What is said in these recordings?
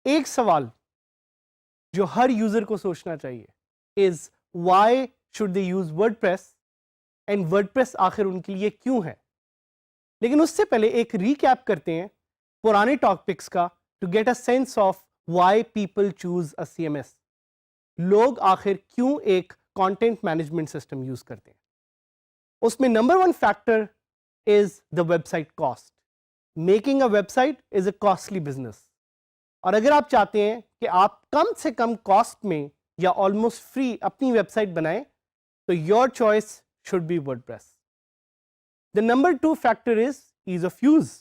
एक सवाल जो हर यूजर को सोचना चाहिए is why should they use WordPress and WordPress आखिर उनके लिए क्यों है। लेकिन उससे पहले एक रीकैप करते हैं पुराने टॉपिक्स का to get a sense of why people choose a CMS. लोग आखिर क्यों एक कंटेंट मैनेजमेंट सिस्टम यूज करते हैं। उसमें number 1 factor is the website cost. Making a website is a costly business, और अगर आप चाहते हैं कि आप कम से कम कॉस्ट में या ऑलमोस्ट फ्री अपनी वेबसाइट बनाएं तो your choice should be WordPress. The number 2 factor is ease of use.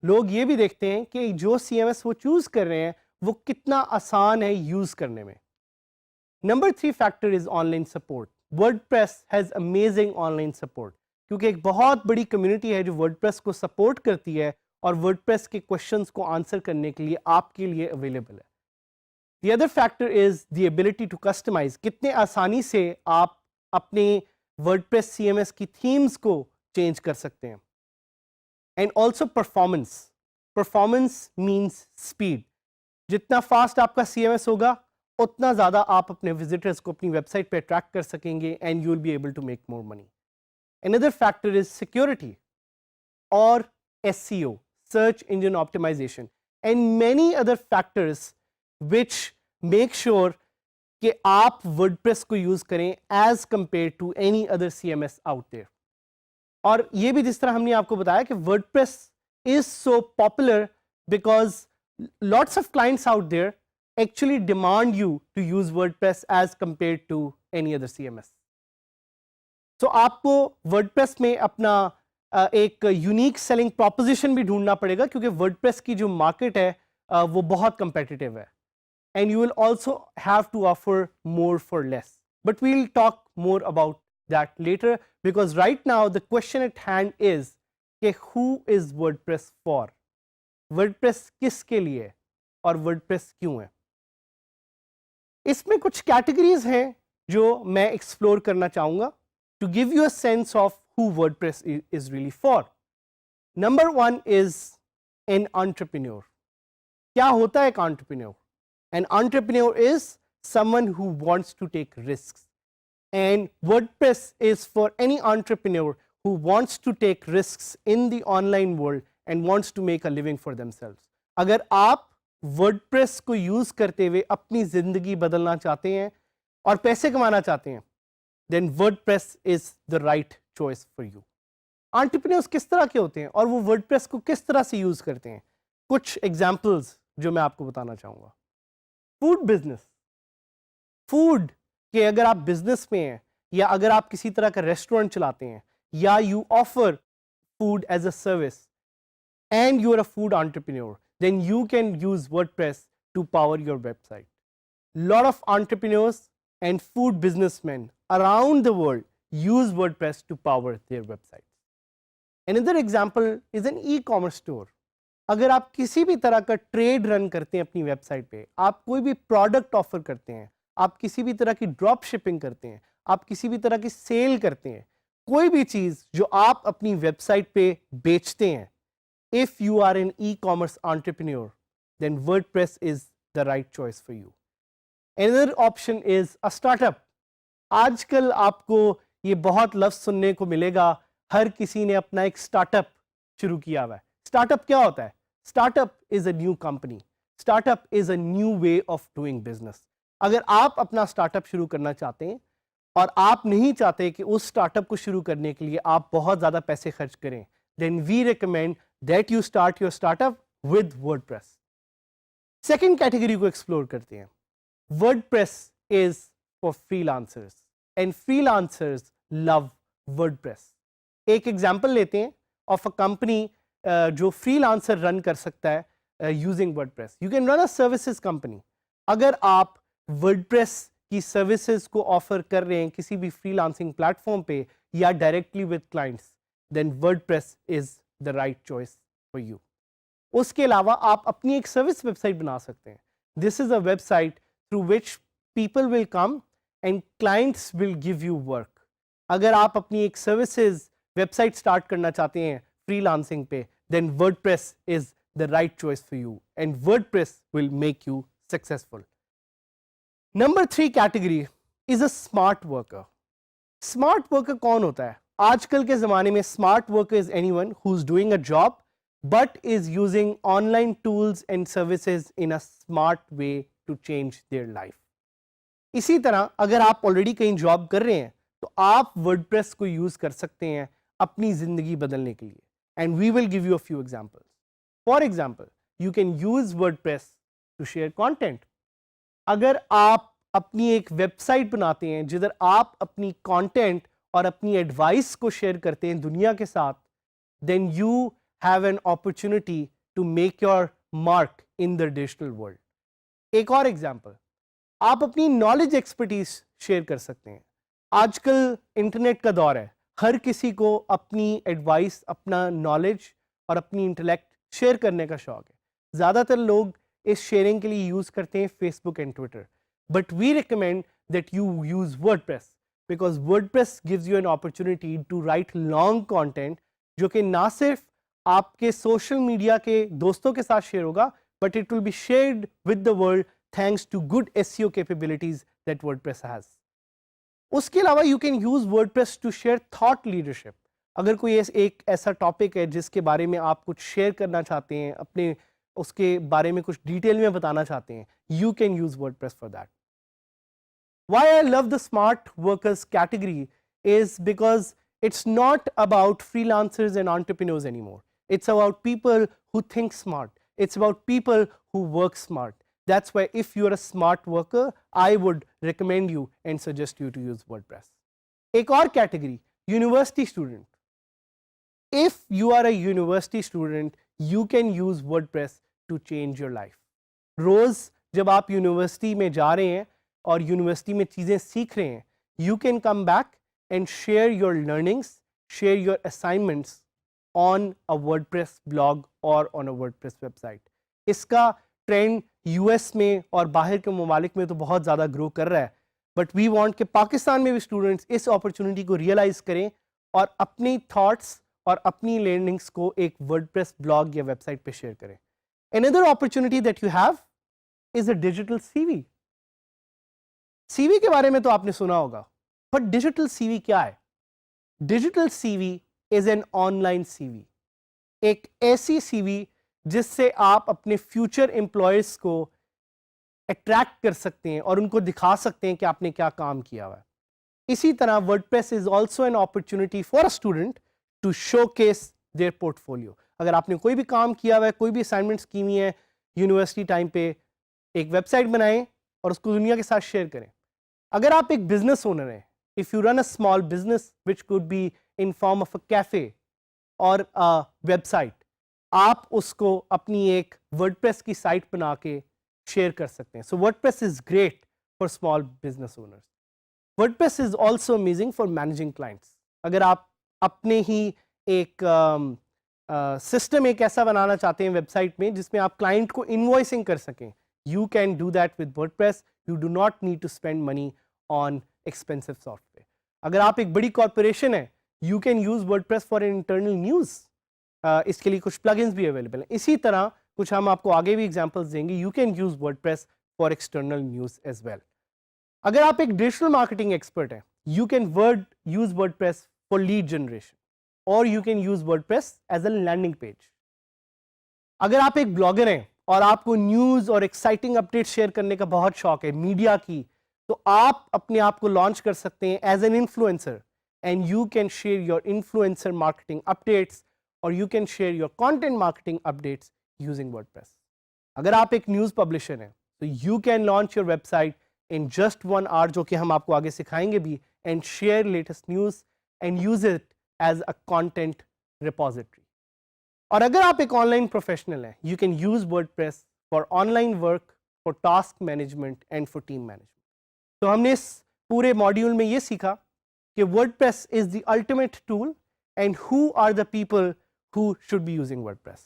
लोग ये भी देखते हैं कि जो सीएमएस वो चूज कर रहे हैं वो कितना आसान है यूज करने में। Number 3 factor is online support. WordPress has amazing online support, क्योंकि एक बहुत बड़ी कम्युनिटी है जो वर्डप्रेस को सपोर्ट करती है और वर्डप्रेस के क्वेश्चंस को आंसर करने के लिए आपके लिए अवेलेबल है। The other factor is the ability to customize. कितने आसानी से आप अपने वर्डप्रेस सीएमएस की थीम्स को चेंज कर सकते हैं। And also performance. Performance means speed. जितना फास्ट आपका सीएमएस होगा उतना ज़्यादा आप अपने विजिटर्स को अपनी वेबसाइट पे अट्रैक्ट कर सकेंगे and you will be able to make more money. Another factor is security और SEO, search engine optimization, and many other factors which make sure कि आप वर्डप्रेस को यूज करें as compare to any other CMS out there. और ये भी जिस तरह हमने आपको बताया कि WordPress is so popular because lots of clients out there actually demand you to use WordPress as compared to any other CMS. So आपको WordPress में अपना एक यूनिक सेलिंग प्रोपोजिशन भी ढूंढना पड़ेगा, क्योंकि वर्डप्रेस की जो मार्केट है वो बहुत कंपेटिटिव है and you will also have to offer more for less, but we will talk more about that later, because right now the question at hand is कि who is WordPress for. WordPress किसके लिए और WordPress क्यों है। इसमें कुछ categories हैं जो मैं एक्सप्लोर करना चाहूंगा to give you a sense of who WordPress is really for. Number 1 is an entrepreneur. क्या होता है एक entrepreneur? An entrepreneur is someone who wants to take risks. And WordPress is for any entrepreneur who wants to take risks in the online world and wants to make a living for themselves. अगर आप WordPress को use करते हुए अपनी जिंदगी बदलना चाहते हैं और पैसे कमाना चाहते हैं, then WordPress is the right choice for you. Entrepreneurs किस तरह के होते हैं और वो वर्डप्रेस को किस तरह से यूज करते हैं, कुछ एग्जांपल्स जो मैं आपको बताना चाहूंगा। Food business. फूड के अगर आप बिजनेस में हैं या अगर आप किसी तरह का रेस्टोरेंट चलाते हैं या you offer food as a service and you are a food entrepreneur, then you can use WordPress to power your website. Lot of entrepreneurs and food businessmen around the world use WordPress to power their websites. Another example is an e-commerce store. अगर आप किसी भी तरह का trade run करते हैं अपनी website पे, आप कोई भी प्रोडक्ट ऑफर करते हैं, आप किसी भी तरह की ड्रॉप शिपिंग करते हैं, आप किसी भी तरह की सेल करते हैं, कोई भी चीज जो आप अपनी वेबसाइट पे बेचते हैं, if you are an e-commerce entrepreneur, then WordPress is the right choice for you. Another option is a startup. आजकल आपको ये बहुत लफ्ज सुनने को मिलेगा, हर किसी ने अपना एक स्टार्टअप शुरू किया हुआ है। स्टार्टअप क्या होता है? Startup is a new company, startup is a new way of doing business. अगर आप अपना स्टार्टअप शुरू करना चाहते हैं और आप नहीं चाहते कि उस स्टार्टअप को शुरू करने के लिए आप बहुत ज़्यादा पैसे खर्च करें, then we recommend that you start your startup with WordPress. Second category को एक्सप्लोर करते हैं। WordPress is for freelancers and freelancers love WordPress. एक एग्जाम्पल लेते हैं ऑफ अ कंपनी जो फ्रीलांसर रन कर सकता है using WordPress. You can run a services company. अगर आप वर्डप्रेस की सर्विसेज को ऑफर कर रहे हैं किसी भी फ्रीलांसिंग प्लेटफॉर्म पे या directly with clients, then WordPress is the right choice for you. उसके अलावा आप अपनी एक सर्विस वेबसाइट बना सकते हैं। This is a website through which people will come and clients will give you work. अगर आप अपनी एक सर्विसेज वेबसाइट स्टार्ट करना चाहते हैं फ्रीलांसिंग पे, then WordPress is the right choice for you, and WordPress will make you successful. Number 3 category is a smart worker. Smart worker कौन होता है? आजकल के ज़माने में smart worker is anyone who's doing a job but is using online tools and services in a smart way to change their life. इसी तरह अगर आप ऑलरेडी कहीं जॉब कर रहे हैं तो आप वर्डप्रेस को यूज कर सकते हैं अपनी जिंदगी बदलने के लिए, and we will give you a few examples. For example, you can use WordPress to share content. अगर आप अपनी एक वेबसाइट बनाते हैं जिधर आप अपनी कंटेंट और अपनी एडवाइस को शेयर करते हैं दुनिया के साथ, then you have an opportunity to make your mark in the digital world. एक और एग्जांपल, आप अपनी नॉलेज एक्सपर्टीज शेयर कर सकते हैं. आजकल इंटरनेट का दौर है, हर किसी को अपनी एडवाइस, अपना नॉलेज और अपनी इंटेलेक्ट शेयर करने का शौक है. ज़्यादातर लोग इस शेयरिंग के लिए यूज़ करते हैं Facebook and Twitter, but we recommend that you use WordPress because WordPress gives you an opportunity to write long content जो कि ना सिर्फ आपके सोशल मीडिया के दोस्तों के साथ शेयर होगा, but it will be shared with the world thanks to good SEO capabilities that WordPress has. उसके अलावा you can use WordPress to share thought leadership. अगर कोई एक ऐसा टॉपिक है जिसके बारे में आप कुछ शेयर करना चाहते हैं, अपने उसके बारे में कुछ डिटेल में बताना चाहते हैं, you can use WordPress for that. Why I love the smart workers category is because it's not about freelancers and entrepreneurs anymore. It's about people who think smart. It's about people who work smart. That's why if you are a smart worker, I would recommend you and suggest you to use WordPress. एक और category, university student. If you are a university student, you can use WordPress to change your life. रोज जब आप university में जा रहे हैं और university में चीज़ें सीख रहे हैं, you can come back and share your learnings, share your assignments on a WordPress blog or on a WordPress website. इसका ट्रेंड यूएस में और बाहर के ममालिक में तो बहुत ज़्यादा ग्रो कर रहा है, बट वी वांट कि पाकिस्तान में भी स्टूडेंट्स इस अपॉर्चुनिटी को रियलाइज करें और अपनी थॉट्स और अपनी लर्निंग्स को एक वर्डप्रेस ब्लॉग या वेबसाइट पे शेयर करें. Another opportunity that you have is a digital CV. CV के बारे में तो आपने सुना होगा, but digital CV क्या है? Digital CV is an online CV. एक ऐसी CV जिससे आप अपने फ्यूचर एम्प्लॉयर्स को अट्रैक्ट कर सकते हैं और उनको दिखा सकते हैं कि आपने क्या काम किया हुआ है. इसी तरह WordPress is also an opportunity for a student to showcase their portfolio. अगर आपने कोई भी काम किया हुआ है, कोई भी असाइनमेंट्स की हुई है यूनिवर्सिटी टाइम पे, एक वेबसाइट बनाएं और उसको दुनिया के साथ शेयर करें. अगर आप एक बिजनेस ओनर हैं, if you run a small business which could be in form of a cafe और अ वेबसाइट, आप उसको अपनी एक वर्डप्रेस की साइट बना के शेयर कर सकते हैं. So WordPress is great for small business owners. WordPress is also amazing for managing clients. अगर आप अपने ही एक सिस्टम एक ऐसा बनाना चाहते हैं वेबसाइट में जिसमें आप क्लाइंट को इनवॉइसिंग कर सकें, you can do that with WordPress. You do not need to spend money on expensive software. अगर आप एक बड़ी कॉर्पोरेशन है, you can use WordPress for internal news. इसके लिए कुछ प्लगइन्स भी अवेलेबल हैं. इसी तरह कुछ हम आपको आगे भी एग्जांपल्स देंगे. You can use WordPress for external news as well. अगर आप एक डिजिटल मार्केटिंग एक्सपर्ट हैं, you can use WordPress for lead generation और you can use WordPress as a landing page. अगर आप एक ब्लॉगर हैं और आपको न्यूज़ और एक्साइटिंग अपडेट शेयर करने का बहुत शौक है मीडिया की, तो आप अपने आप को लॉन्च कर सकते हैं as an influencer and you can share your influencer marketing updates और you can share your content marketing updates using WordPress. अगर आप एक न्यूज़ पब्लिशर हैं तो you can launch your website in just 1 hour, जो कि हम आपको आगे सिखाएंगे भी, and share latest news and use it as a content repository. और अगर आप एक ऑनलाइन प्रोफेशनल हैं, you can use WordPress for online work, for task management and for team management. तो हमने इस पूरे मॉड्यूल में ये सीखा कि WordPress is the ultimate tool and who are the people who should be using WordPress.